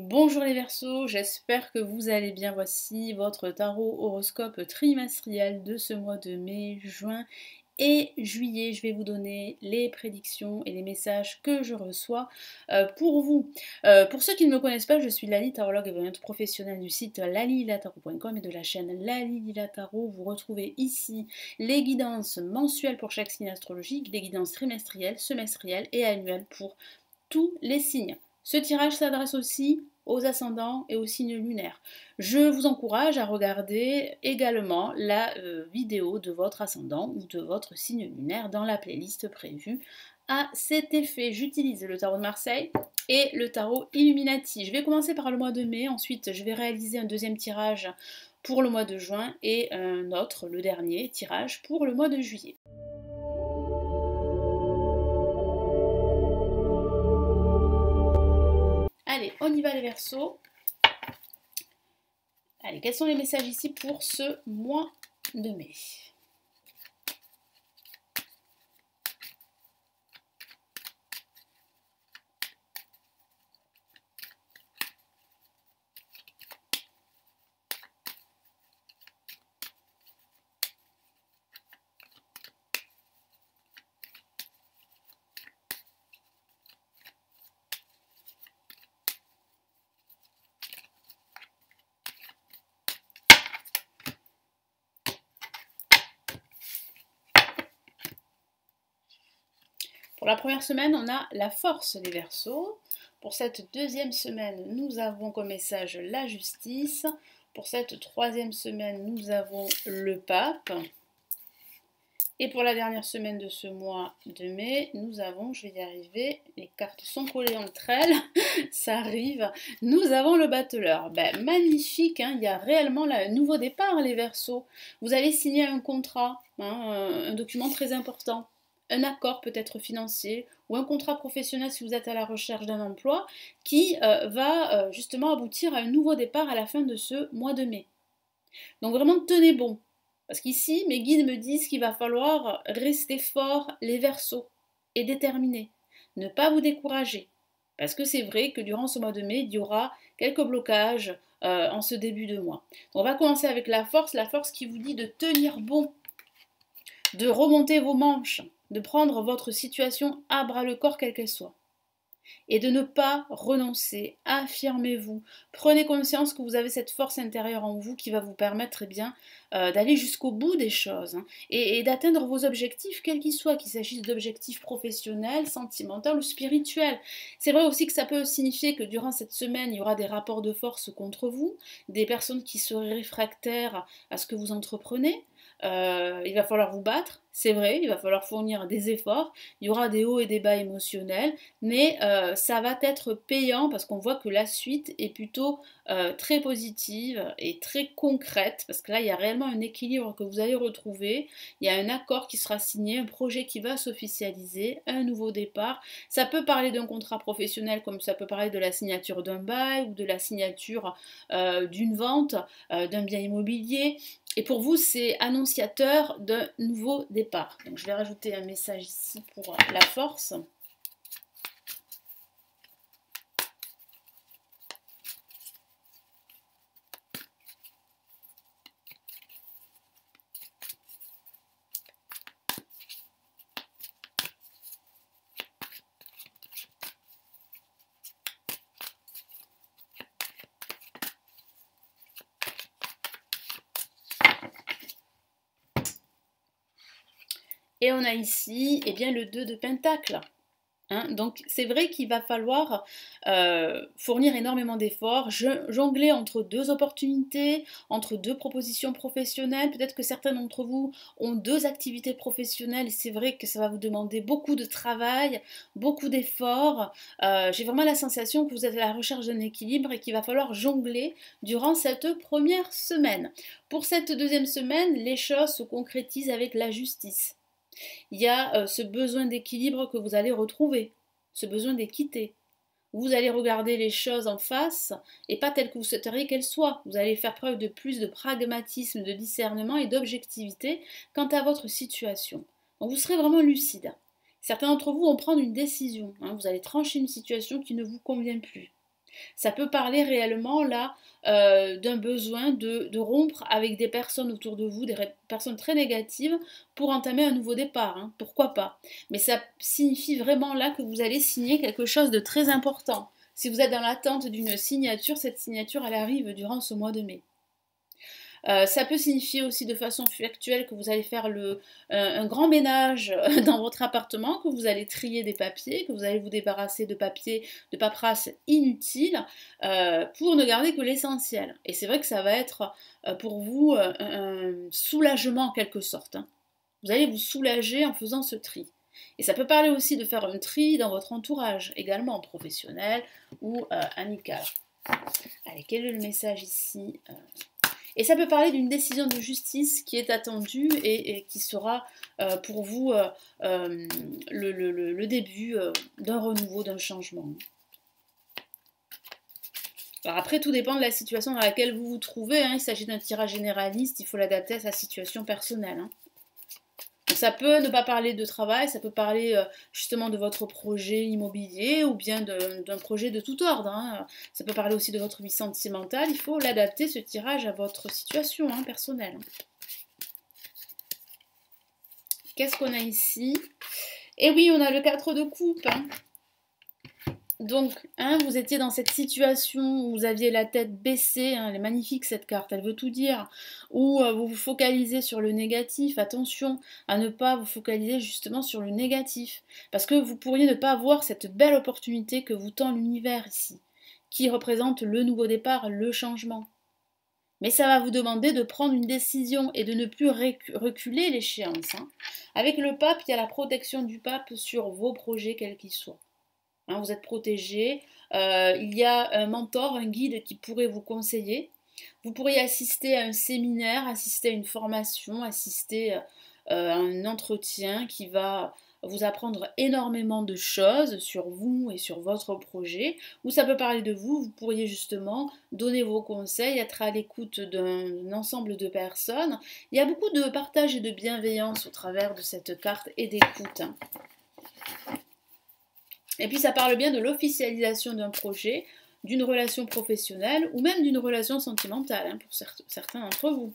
Bonjour les Verseaux, j'espère que vous allez bien. Voici votre tarot horoscope trimestriel de ce mois de mai, juin et juillet. Je vais vous donner les prédictions et les messages que je reçois pour vous. Pour ceux qui ne me connaissent pas, je suis Lali, tarologue et voyante professionnelle du site lalililatarot.com et de la chaîne Lali Lila Tarot. Vous retrouvez ici les guidances mensuelles pour chaque signe astrologique, les guidances trimestrielles, semestrielles et annuelles pour tous les signes. Ce tirage s'adresse aussi aux ascendants et aux signes lunaires. Je vous encourage à regarder également la vidéo de votre ascendant ou de votre signe lunaire dans la playlist prévue à cet effet. J'utilise le tarot de Marseille et le tarot Illuminati. Je vais commencer par le mois de mai, ensuite je vais réaliser un deuxième tirage pour le mois de juin et un autre, le dernier tirage pour le mois de juillet. Allez, on y va les Verseaux. Allez, quels sont les messages ici pour ce mois de mai? Pour la première semaine, on a la force des Verseaux. Pour cette deuxième semaine, nous avons comme message la justice. Pour cette troisième semaine, nous avons le pape. Et pour la dernière semaine de ce mois de mai, nous avons, je vais y arriver, les cartes sont collées entre elles, ça arrive, nous avons le battleur. Ben, magnifique, hein, il y a réellement là, un nouveau départ les Verseaux. Vous allez signer un contrat, hein, un document très important. Un accord peut-être financier ou un contrat professionnel si vous êtes à la recherche d'un emploi qui va justement aboutir à un nouveau départ à la fin de ce mois de mai. Donc vraiment tenez bon. Parce qu'ici, mes guides me disent qu'il va falloir rester fort les Verseaux et déterminés. Ne pas vous décourager. Parce que c'est vrai que durant ce mois de mai, il y aura quelques blocages en ce début de mois. On va commencer avec la force qui vous dit de tenir bon, de remonter vos manches, de prendre votre situation à bras le corps quelle qu'elle soit. Et de ne pas renoncer, affirmez-vous, prenez conscience que vous avez cette force intérieure en vous qui va vous permettre d'aller jusqu'au bout des choses et d'atteindre vos objectifs, quels qu'ils soient, qu'il s'agisse d'objectifs professionnels, sentimentaux ou spirituels. C'est vrai aussi que ça peut signifier que durant cette semaine, il y aura des rapports de force contre vous, des personnes qui seraient réfractaires à ce que vous entreprenez. Il va falloir vous battre, c'est vrai, il va falloir fournir des efforts, il y aura des hauts et des bas émotionnels, mais ça va être payant parce qu'on voit que la suite est plutôt très positive et très concrète, parce que là il y a réellement un équilibre que vous allez retrouver, il y a un accord qui sera signé, un projet qui va s'officialiser, un nouveau départ. Ça peut parler d'un contrat professionnel comme ça peut parler de la signature d'un bail ou de la signature d'une vente, d'un bien immobilier. Et pour vous, c'est annonciateur d'un nouveau départ. Donc je vais rajouter un message ici pour la force. Et on a ici eh bien, le 2 de Pentacle. Donc c'est vrai qu'il va falloir fournir énormément d'efforts, jongler entre deux opportunités, entre deux propositions professionnelles. Peut-être que certains d'entre vous ont deux activités professionnelles et c'est vrai que ça va vous demander beaucoup de travail, beaucoup d'efforts. J'ai vraiment la sensation que vous êtes à la recherche d'un équilibre et qu'il va falloir jongler durant cette première semaine. Pour cette deuxième semaine, les choses se concrétisent avec la justice. Il y a ce besoin d'équilibre que vous allez retrouver, ce besoin d'équité. Vous allez regarder les choses en face et pas telles que vous souhaiteriez qu'elles soient. Vous allez faire preuve de plus de pragmatisme, de discernement et d'objectivité quant à votre situation. Donc vous serez vraiment lucide. Certains d'entre vous vont prendre une décision. Vous allez trancher une situation qui ne vous convient plus. Ça peut parler réellement là d'un besoin de rompre avec des personnes autour de vous, des personnes très négatives, pour entamer un nouveau départ, hein, pourquoi pas. Mais ça signifie vraiment là que vous allez signer quelque chose de très important. Si vous êtes dans l'attente d'une signature, cette signature elle arrive durant ce mois de mai. Ça peut signifier aussi de façon factuelle que vous allez faire un grand ménage dans votre appartement, que vous allez trier des papiers, que vous allez vous débarrasser de papiers, de paperasse inutile, pour ne garder que l'essentiel. Et c'est vrai que ça va être pour vous un soulagement en quelque sorte, hein. Vous allez vous soulager en faisant ce tri. Et ça peut parler aussi de faire un tri dans votre entourage, également professionnel ou amical. Allez, quel est le message ici et ça peut parler d'une décision de justice qui est attendue et qui sera pour vous le début d'un renouveau, d'un changement. Alors après, tout dépend de la situation dans laquelle vous vous trouvez, hein. Il s'agit d'un tirage généraliste, il faut l'adapter à sa situation personnelle, hein. Donc ça peut ne pas parler de travail, ça peut parler justement de votre projet immobilier ou bien d'un projet de tout ordre, hein. Ça peut parler aussi de votre vie sentimentale, il faut l'adapter ce tirage à votre situation, hein, personnelle. Qu'est-ce qu'on a ici? Et oui, on a le 4 de coupe, hein. Donc, hein, vous étiez dans cette situation où vous aviez la tête baissée, hein, elle est magnifique cette carte, elle veut tout dire, où vous vous focalisez sur le négatif, attention à ne pas vous focaliser justement sur le négatif, parce que vous pourriez ne pas voir cette belle opportunité que vous tend l'univers ici, qui représente le nouveau départ, le changement. Mais ça va vous demander de prendre une décision et de ne plus reculer l'échéance, hein. Avec le pape, il y a la protection du pape sur vos projets, quels qu'ils soient. Hein, vous êtes protégé, il y a un mentor, un guide qui pourrait vous conseiller. Vous pourriez assister à un séminaire, assister à une formation, assister à un entretien qui va vous apprendre énormément de choses sur vous et sur votre projet, ou ça peut parler de vous, vous pourriez justement donner vos conseils, être à l'écoute d'un ensemble de personnes. Il y a beaucoup de partage et de bienveillance au travers de cette carte et d'écoute, hein. Et puis ça parle bien de l'officialisation d'un projet, d'une relation professionnelle ou même d'une relation sentimentale, hein, pour certains d'entre vous.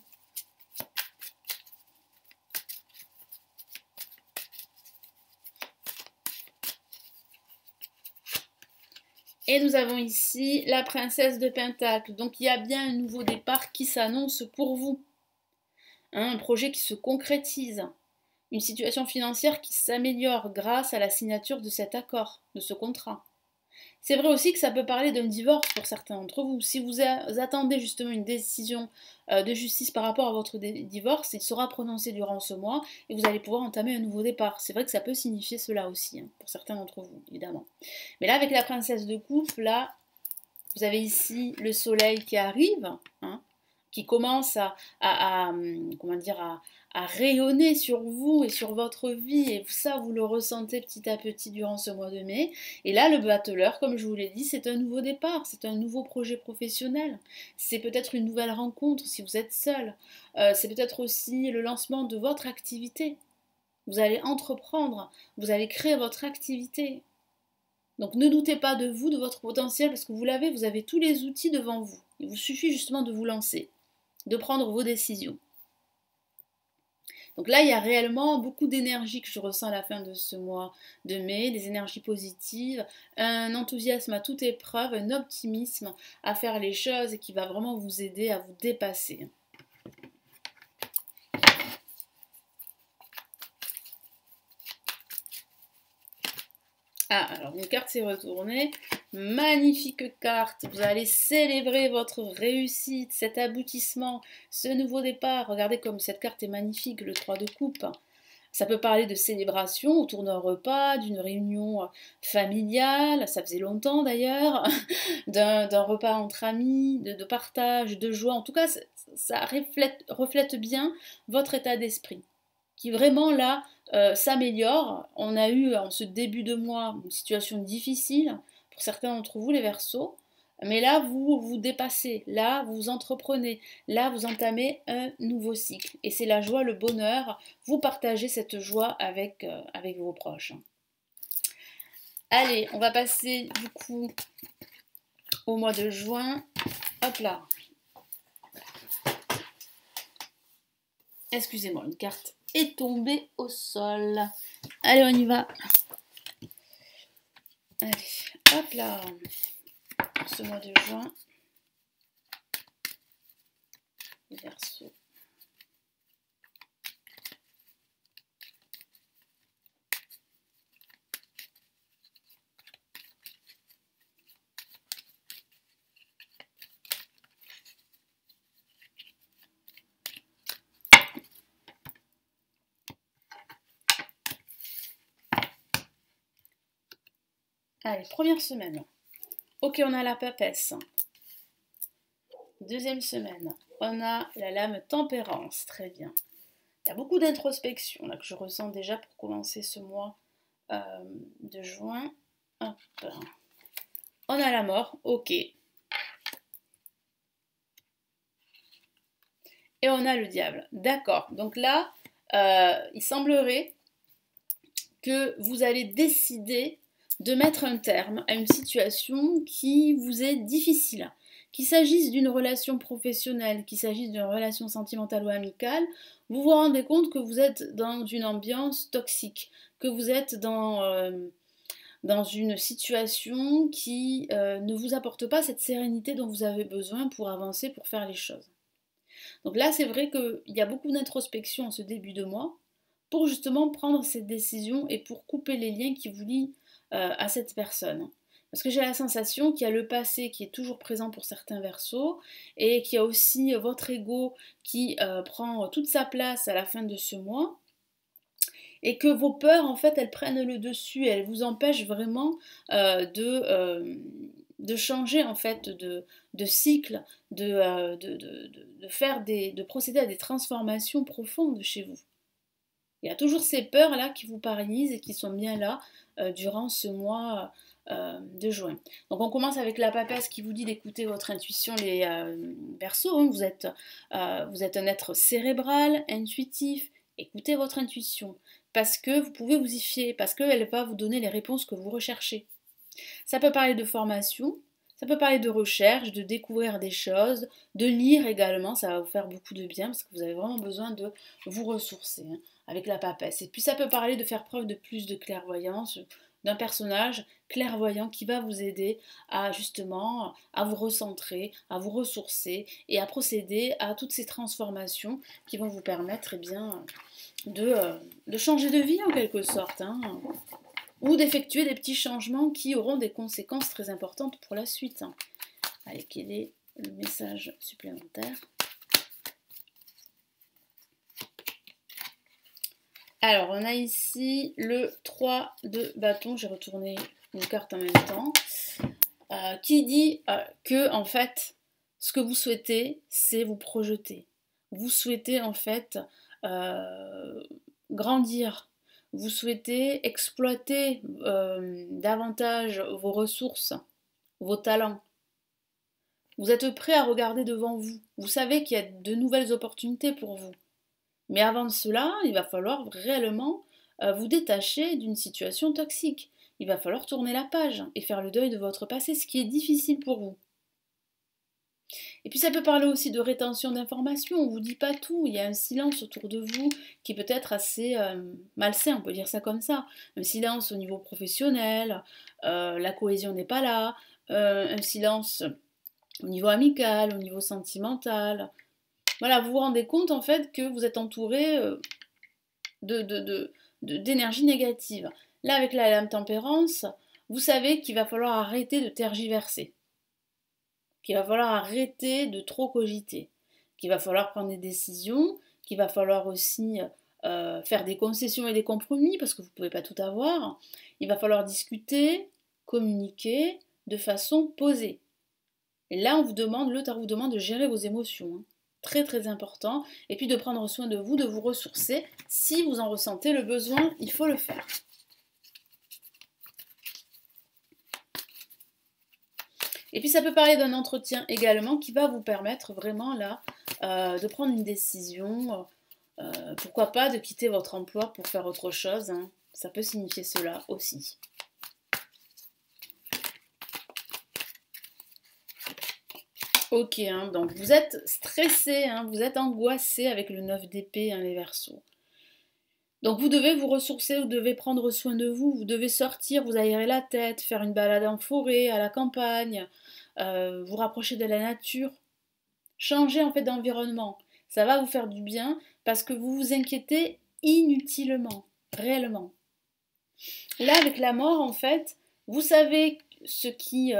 Et nous avons ici la princesse de Pentacle. Donc il y a bien un nouveau départ qui s'annonce pour vous, hein, un projet qui se concrétise. Une situation financière qui s'améliore grâce à la signature de cet accord, de ce contrat. C'est vrai aussi que ça peut parler d'un divorce pour certains d'entre vous. Si vous attendez justement une décision de justice par rapport à votre divorce, il sera prononcé durant ce mois et vous allez pouvoir entamer un nouveau départ. C'est vrai que ça peut signifier cela aussi, hein, pour certains d'entre vous, évidemment. Mais là, avec la princesse de coupe, là, vous avez ici le soleil qui arrive, hein, qui commence comment dire, à rayonner sur vous et sur votre vie, et ça, vous le ressentez petit à petit durant ce mois de mai. Et là, le battleur, comme je vous l'ai dit, c'est un nouveau départ, c'est un nouveau projet professionnel, c'est peut-être une nouvelle rencontre si vous êtes seul, c'est peut-être aussi le lancement de votre activité. Vous allez entreprendre, vous allez créer votre activité. Donc ne doutez pas de vous, de votre potentiel, parce que vous l'avez, vous avez tous les outils devant vous. Il vous suffit justement de vous lancer, de prendre vos décisions. Donc là, il y a réellement beaucoup d'énergie que je ressens à la fin de ce mois de mai, des énergies positives, un enthousiasme à toute épreuve, un optimisme à faire les choses et qui va vraiment vous aider à vous dépasser. Ah, alors une carte s'est retournée. Magnifique carte. Vous allez célébrer votre réussite, cet aboutissement, ce nouveau départ. Regardez comme cette carte est magnifique, le 3 de coupe. Ça peut parler de célébration autour d'un repas, d'une réunion familiale, ça faisait longtemps d'ailleurs, d'un repas entre amis, de partage, de joie. En tout cas, ça reflète bien votre état d'esprit, qui vraiment là s'améliore. On a eu en ce début de mois une situation difficile pour certains d'entre vous, les Verseaux, mais là vous vous dépassez, là vous entreprenez, là vous entamez un nouveau cycle. Et c'est la joie, le bonheur, vous partagez cette joie avec vos proches. Allez, on va passer du coup au mois de juin. Hop là. Excusez-moi, une carte est tombée au sol. Allez, on y va. Allez, hop là. Pour ce mois de juin. Verseau. Allez, première semaine. Ok, on a la papesse. Deuxième semaine, on a la lame tempérance. Très bien. Il y a beaucoup d'introspection là que je ressens déjà pour commencer ce mois de juin. Hop. On a la mort. Ok. Et on a le diable. D'accord. Donc là, il semblerait que vous allez décider de mettre un terme à une situation qui vous est difficile. Qu'il s'agisse d'une relation professionnelle, qu'il s'agisse d'une relation sentimentale ou amicale, vous vous rendez compte que vous êtes dans une ambiance toxique, que vous êtes dans une situation qui ne vous apporte pas cette sérénité dont vous avez besoin pour avancer, pour faire les choses. Donc là, c'est vrai qu'il y a beaucoup d'introspection en ce début de mois pour justement prendre cette décision et pour couper les liens qui vous lient à cette personne. Parce que j'ai la sensation qu'il y a le passé qui est toujours présent pour certains verseaux et qu'il y a aussi votre ego qui prend toute sa place à la fin de ce mois et que vos peurs, en fait, elles prennent le dessus, elles vous empêchent vraiment de changer, en fait, de cycle, de procéder à des transformations profondes chez vous. Il y a toujours ces peurs-là qui vous paralysent et qui sont bien là durant ce mois de juin. Donc on commence avec la papesse qui vous dit d'écouter votre intuition, les Verseaux. Hein, vous êtes un être cérébral, intuitif. Écoutez votre intuition parce que vous pouvez vous y fier, parce qu'elle va vous donner les réponses que vous recherchez. Ça peut parler de formation, ça peut parler de recherche, de découvrir des choses, de lire également, ça va vous faire beaucoup de bien parce que vous avez vraiment besoin de vous ressourcer avec la papesse. Et puis ça peut parler de faire preuve de plus de clairvoyance, d'un personnage clairvoyant qui va vous aider à justement à vous recentrer, à vous ressourcer et à procéder à toutes ces transformations qui vont vous permettre de changer de vie en quelque sorte. Ou d'effectuer des petits changements qui auront des conséquences très importantes pour la suite. Allez, quel est le message supplémentaire? Alors, on a ici le 3 de bâton, j'ai retourné une carte en même temps, qui dit que, en fait, ce que vous souhaitez, c'est vous projeter. Vous souhaitez, en fait, grandir. Vous souhaitez exploiter davantage vos ressources, vos talents. Vous êtes prêt à regarder devant vous. Vous savez qu'il y a de nouvelles opportunités pour vous. Mais avant cela, il va falloir réellement vous détacher d'une situation toxique. Il va falloir tourner la page et faire le deuil de votre passé, ce qui est difficile pour vous. Et puis ça peut parler aussi de rétention d'informations, on ne vous dit pas tout, il y a un silence autour de vous qui peut être assez malsain, on peut dire ça comme ça. Un silence au niveau professionnel, la cohésion n'est pas là, un silence au niveau amical, au niveau sentimental. Voilà, vous vous rendez compte en fait que vous êtes entouré d'énergie négative. Là avec la lame tempérance, vous savez qu'il va falloir arrêter de tergiverser. Qu'il va falloir arrêter de trop cogiter, qu'il va falloir prendre des décisions, qu'il va falloir aussi faire des concessions et des compromis, parce que vous ne pouvez pas tout avoir. Il va falloir discuter, communiquer de façon posée. Et là, le tarot vous demande de gérer vos émotions. Très très important. Et puis de prendre soin de vous ressourcer. Si vous en ressentez le besoin, il faut le faire. Et puis ça peut parler d'un entretien également qui va vous permettre vraiment là de prendre une décision, pourquoi pas de quitter votre emploi pour faire autre chose, ça peut signifier cela aussi. Ok, hein, donc vous êtes stressé, hein, vous êtes angoissé avec le 9 d'épée, hein, les Verseaux. Donc vous devez vous ressourcer, vous devez prendre soin de vous, vous devez sortir, vous aérer la tête, faire une balade en forêt, à la campagne, vous rapprocher de la nature, changer en fait d'environnement. Ça va vous faire du bien parce que vous vous inquiétez inutilement, réellement. Là, avec la mort, en fait, vous savez ce qui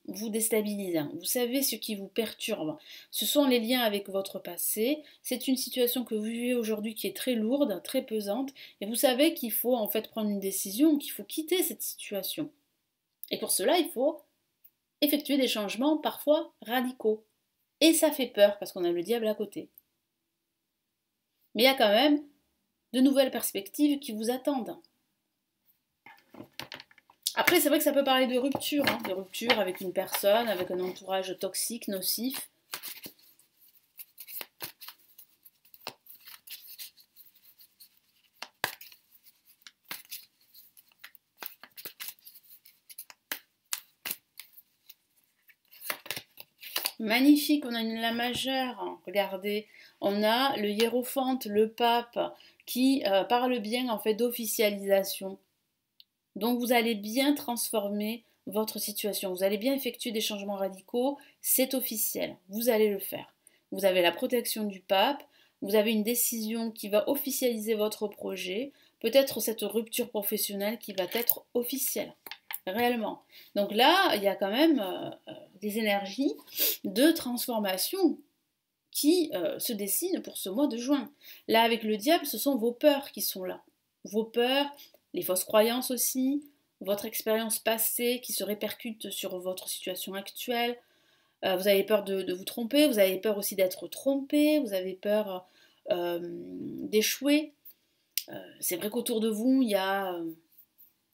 vous déstabilise, hein. Vous savez ce qui vous perturbe. Ce sont les liens avec votre passé. C'est une situation que vous vivez aujourd'hui qui est très lourde, très pesante, et vous savez qu'il faut en fait prendre une décision, qu'il faut quitter cette situation. Et pour cela, il faut effectuer des changements parfois radicaux. Et ça fait peur parce qu'on a le diable à côté. Mais il y a quand même de nouvelles perspectives qui vous attendent. Après, c'est vrai que ça peut parler hein, de rupture avec une personne, avec un entourage toxique, nocif. Magnifique, on a une la majeure, regardez, on a le hiérophante, le pape, qui parle bien en fait d'officialisation. Donc vous allez bien transformer votre situation, vous allez bien effectuer des changements radicaux, c'est officiel, vous allez le faire. Vous avez la protection du pape, vous avez une décision qui va officialiser votre projet, peut-être cette rupture professionnelle qui va être officielle, réellement. Donc là, il y a quand même des énergies de transformation qui se dessinent pour ce mois de juin. Là, avec le diable, ce sont vos peurs qui sont là. Vos peurs, les fausses croyances aussi, votre expérience passée qui se répercute sur votre situation actuelle. Vous avez peur de vous tromper, vous avez peur aussi d'être trompé, vous avez peur d'échouer. C'est vrai qu'autour de vous, il y a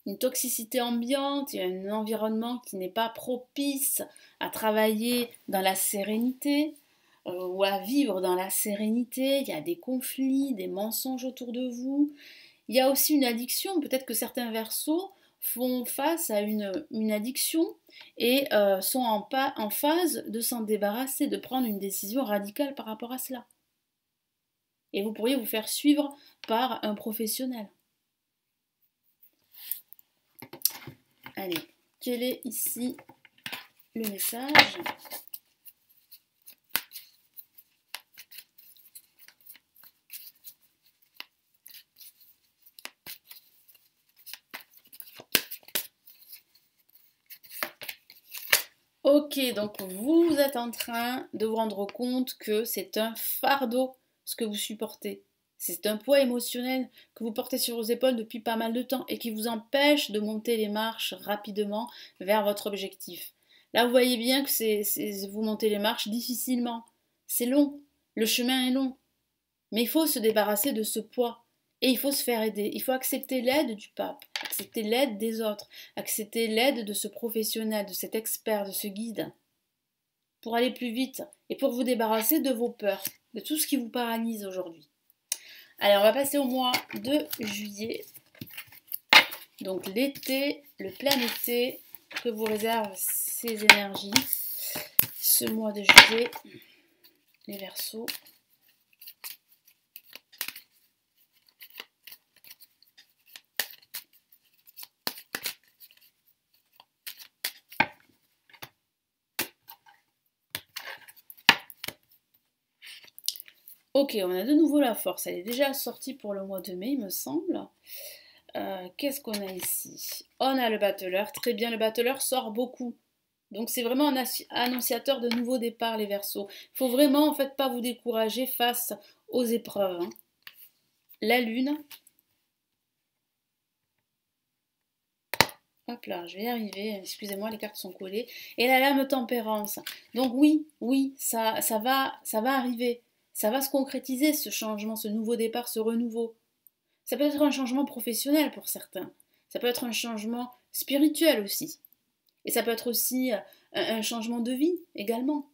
une toxicité ambiante, il y a un environnement qui n'est pas propice à travailler dans la sérénité ou à vivre dans la sérénité. Il y a des conflits, des mensonges autour de vous. Il y a aussi une addiction. Peut-être que certains Verseaux font face à une addiction et sont en phase de s'en débarrasser, de prendre une décision radicale par rapport à cela. Et vous pourriez vous faire suivre par un professionnel. Allez, quel est ici le message ? Ok, donc vous êtes en train de vous rendre compte que c'est un fardeau ce que vous supportez. C'est un poids émotionnel que vous portez sur vos épaules depuis pas mal de temps et qui vous empêche de monter les marches rapidement vers votre objectif. Là, vous voyez bien que vous montez les marches difficilement. C'est long, le chemin est long. Mais il faut se débarrasser de ce poids. Et il faut se faire aider. Il faut accepter l'aide du pape, accepter l'aide des autres, accepter l'aide de ce professionnel, de cet expert, de ce guide, pour aller plus vite et pour vous débarrasser de vos peurs, de tout ce qui vous paralyse aujourd'hui. Allez, on va passer au mois de juillet. Donc l'été, le plein été, que vous réservent ces énergies. Ce mois de juillet, les Verseaux. Ok, on a de nouveau la force. Elle est déjà sortie pour le mois de mai, il me semble. Qu'est-ce qu'on a ici? On a le battleur. Très bien, le battleur sort beaucoup. Donc c'est vraiment un annonciateur de nouveaux départs, les Verseaux. Il faut vraiment en fait pas vous décourager face aux épreuves, hein. La lune. Hop là, je vais y arriver. Excusez-moi, les cartes sont collées. Et la lame tempérance. Donc oui, ça va arriver. Ça va se concrétiser, ce changement, ce nouveau départ, ce renouveau. Ça peut être un changement professionnel pour certains. Ça peut être un changement spirituel aussi. Et ça peut être aussi un changement de vie également.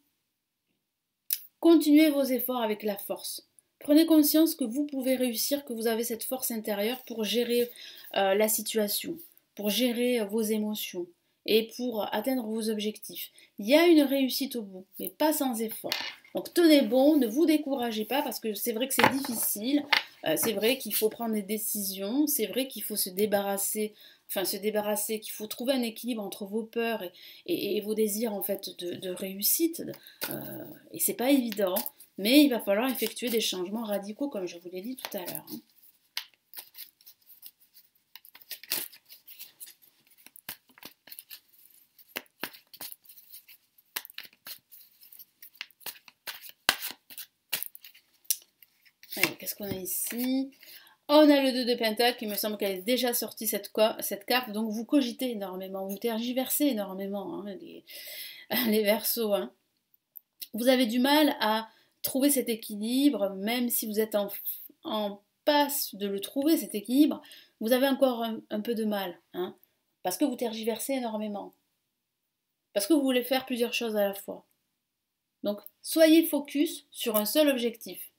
Continuez vos efforts avec la force. Prenez conscience que vous pouvez réussir, que vous avez cette force intérieure pour gérer la situation, pour gérer vos émotions. et pour atteindre vos objectifs. Il y a une réussite au bout, mais pas sans effort. Donc tenez bon, ne vous découragez pas parce que c'est vrai que c'est difficile, c'est vrai qu'il faut prendre des décisions, c'est vrai qu'il faut se débarrasser, qu'il faut trouver un équilibre entre vos peurs et vos désirs en fait de réussite, et c'est pas évident, mais il va falloir effectuer des changements radicaux comme je vous l'ai dit tout à l'heure. Qu'est-ce qu'on a ici? On a le 2 de Pentacle, il me semble qu'elle est déjà sortie cette carte, donc vous cogitez énormément, vous tergiversez énormément, hein, les Verseaux. Hein. Vous avez du mal à trouver cet équilibre, même si vous êtes en passe de le trouver, cet équilibre, vous avez encore un peu de mal, hein, parce que vous tergiversez énormément, parce que vous voulez faire plusieurs choses à la fois. Donc, soyez focus sur un seul objectif.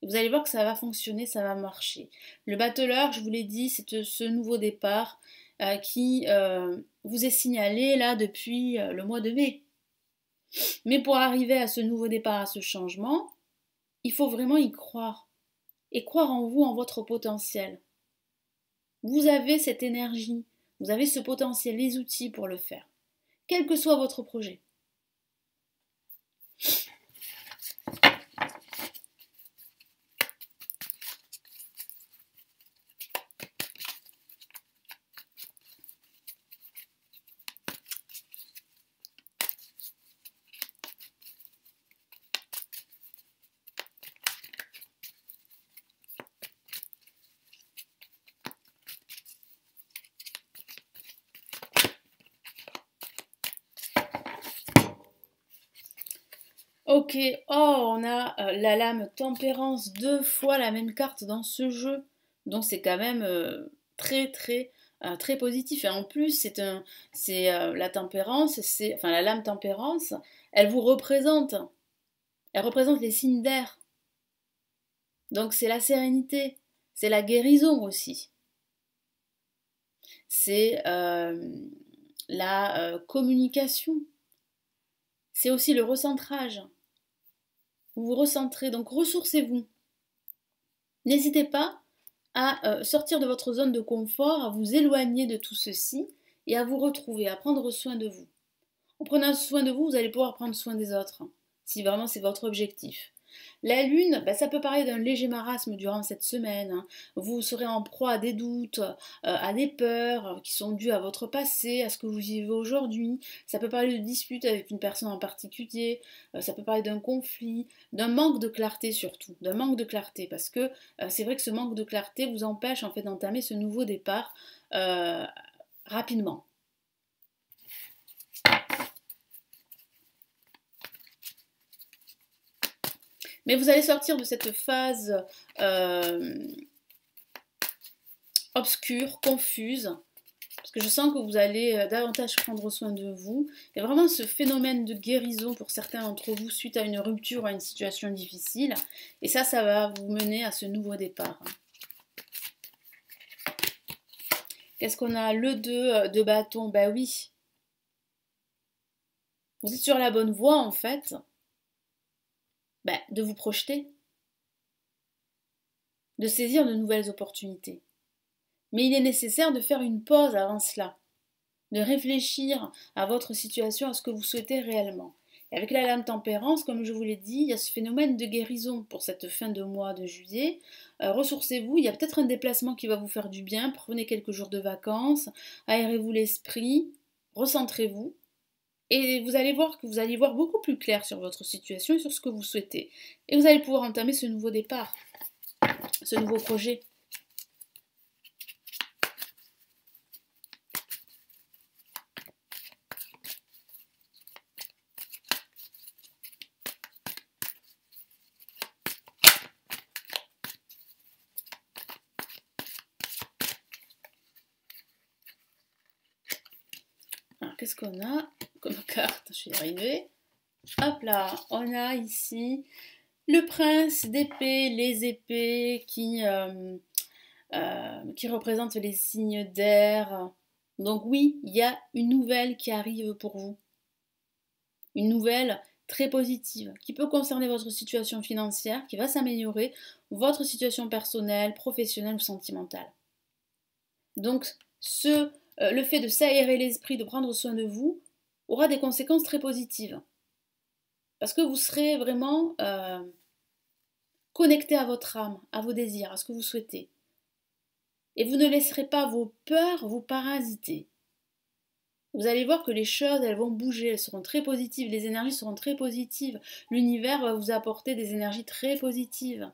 Vous allez voir que ça va fonctionner, ça va marcher. Le battleur, je vous l'ai dit, c'est ce nouveau départ qui vous est signalé là depuis le mois de mai. Mais pour arriver à ce nouveau départ, à ce changement, il faut vraiment y croire. Et croire en vous, en votre potentiel. Vous avez cette énergie, vous avez ce potentiel, les outils pour le faire. Quel que soit votre projet. Ok, oh, on a la lame tempérance, 2 fois la même carte dans ce jeu. Donc c'est quand même très positif. Et en plus, la tempérance, enfin la lame tempérance, elle vous représente. Elle représente les signes d'air. Donc c'est la sérénité, c'est la guérison aussi. C'est la communication. C'est aussi le recentrage. Vous vous recentrez, donc ressourcez-vous. N'hésitez pas à sortir de votre zone de confort, à vous éloigner de tout ceci et à vous retrouver, à prendre soin de vous. En prenant soin de vous, vous allez pouvoir prendre soin des autres, hein, si vraiment c'est votre objectif. La lune, ça peut parler d'un léger marasme durant cette semaine. Hein. Vous serez en proie à des doutes, à des peurs qui sont dues à votre passé, à ce que vous vivez aujourd'hui. Ça peut parler de disputes avec une personne en particulier. Ça peut parler d'un conflit, d'un manque de clarté surtout, d'un manque de clarté, parce que c'est vrai que ce manque de clarté vous empêche en fait d'entamer ce nouveau départ rapidement. Mais vous allez sortir de cette phase obscure, confuse, parce que je sens que vous allez davantage prendre soin de vous. Il y a vraiment ce phénomène de guérison pour certains d'entre vous suite à une rupture, à une situation difficile. Et ça va vous mener à ce nouveau départ. Qu'est-ce qu'on a? Le 2 de bâton, ben oui. Vous êtes sur la bonne voie en fait. De vous projeter, de saisir de nouvelles opportunités. Mais il est nécessaire de faire une pause avant cela, de réfléchir à votre situation, à ce que vous souhaitez réellement. Et avec la lame tempérance, comme je vous l'ai dit, il y a ce phénomène de guérison pour cette fin de mois de juillet. Ressourcez-vous, il y a peut-être un déplacement qui va vous faire du bien, prenez quelques jours de vacances, aérez-vous l'esprit, recentrez-vous. Et vous allez voir que vous allez voir beaucoup plus clair sur votre situation et sur ce que vous souhaitez. Et vous allez pouvoir entamer ce nouveau départ, ce nouveau projet. Alors, qu'est-ce qu'on a comme carte? Je vais y arriver. Hop là, on a ici le prince d'épée, les épées qui représentent les signes d'air. Donc oui, il y a une nouvelle qui arrive pour vous. Une nouvelle très positive qui peut concerner votre situation financière, qui va s'améliorer, votre situation personnelle, professionnelle ou sentimentale. Donc le fait de s'aérer l'esprit, de prendre soin de vous, aura des conséquences très positives. Parce que vous serez vraiment connecté à votre âme, à vos désirs, à ce que vous souhaitez. Et vous ne laisserez pas vos peurs vous parasiter. Vous allez voir que les choses, elles vont bouger, elles seront très positives, les énergies seront très positives. L'univers va vous apporter des énergies très positives.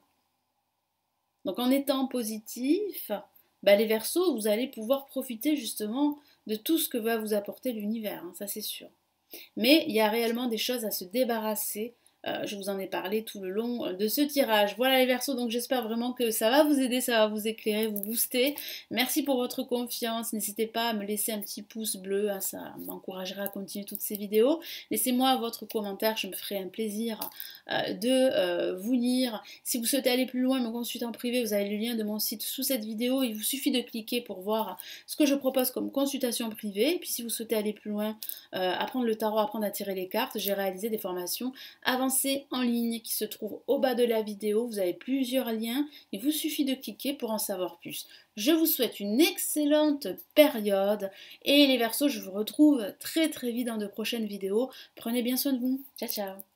Donc en étant positif, les Verseaux, vous allez pouvoir profiter justement de tout ce que va vous apporter l'univers, hein, ça c'est sûr. Mais il y a réellement des choses à se débarrasser. Je vous en ai parlé tout le long de ce tirage. Voilà les Verseaux, donc j'espère vraiment que ça va vous aider, ça va vous éclairer, vous booster. Merci pour votre confiance. N'hésitez pas à me laisser un petit pouce bleu, hein, ça m'encouragera à continuer toutes ces vidéos. Laissez-moi votre commentaire, je me ferai un plaisir de vous lire. Si vous souhaitez aller plus loin, me consulter en privé, vous avez le lien de mon site sous cette vidéo. Il vous suffit de cliquer pour voir ce que je propose comme consultation privée. Et puis si vous souhaitez aller plus loin, apprendre le tarot, apprendre à tirer les cartes, j'ai réalisé des formations avancées en ligne qui se trouvent au bas de la vidéo. Vous avez plusieurs liens, il vous suffit de cliquer pour en savoir plus. Je vous souhaite une excellente période et les Verseaux, je vous retrouve très très vite dans de prochaines vidéos. Prenez bien soin de vous. Ciao ciao.